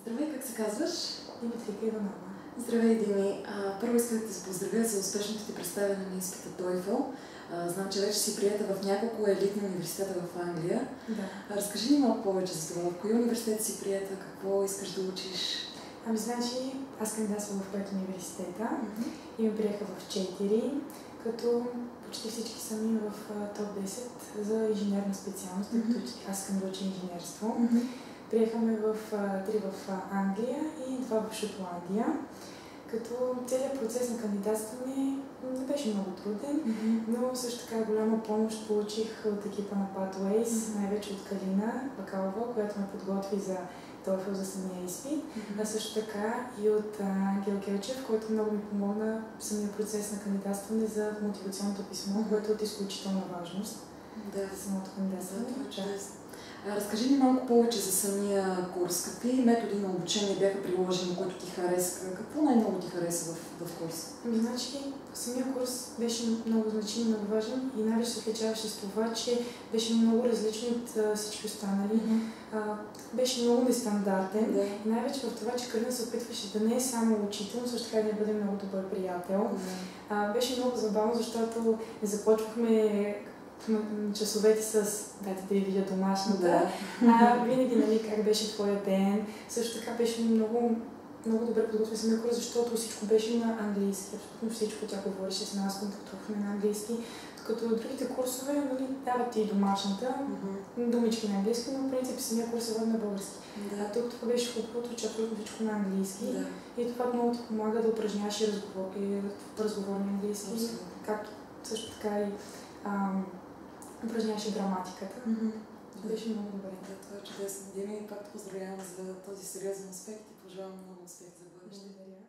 Здравей, как се казваш? Димитрика Иванова. Здравей, Дими. Първо исках да те поздравя за успешното ти представяне на изпита TOEFL. Знам, че вече си приета в няколко елитни университета в Англия. Да. Разкажи ни малко повече за това. В кои университет си приета? Какво искаш да учиш? Значи, аз кандидатствам в 5 университета и ме приеха в 4, като почти всички са ми в топ 10 за инженерна специалност, тъй като аз искам да уча инженерство. Приехаме в 3 в Англия и 2 в Шотландия, като целият процес на кандидатстване не беше много труден, но също така голяма помощ получих от екипа на Pathways, най-вече от Калина Бакалова, която ме подготви за TOEFL за самия изпит, а също така и от Ангел Келчев, който много ми помогна в самия процес на кандидатстване за мотивационното писмо, което е от изключителна важност за самото кандидатстване. Разкажи ни малко повече за самия курс. Какви методи на обучение бяха приложени, които ти хареса? Какво най-много ти хареса в курса? Значи, самия курс беше много значим, много важен и най-вече се отличаваше с това, че беше много различен от всички останали. Беше много нестандартен и най-вече в това, че Калина се опитваше да не е само учител, но също така да бъде много добър приятел. Беше много забавно, защото започвахме часовете с дайте да я видя домашната. Винаги, нали, как беше твоя ден. Също така беше много добре подготвен самия курс, защото всичко беше на английски. Абсолютно всичко тя говореше с нас, контактувахме на английски. Докато другите курсове, нали, дават и домашната, думички на английски, но в принцип самия курс е на български. Тук това беше хубавото, че абсолютно всичко на английски. И това много ти помага да упражняваш и разговорни английски, както също така и упражняваше граматиката. Беше много добре. Това е чудесно. Дими, пак те поздравявам за този сериозен успех и пожелавам много успех за бъдеще. Благодаря.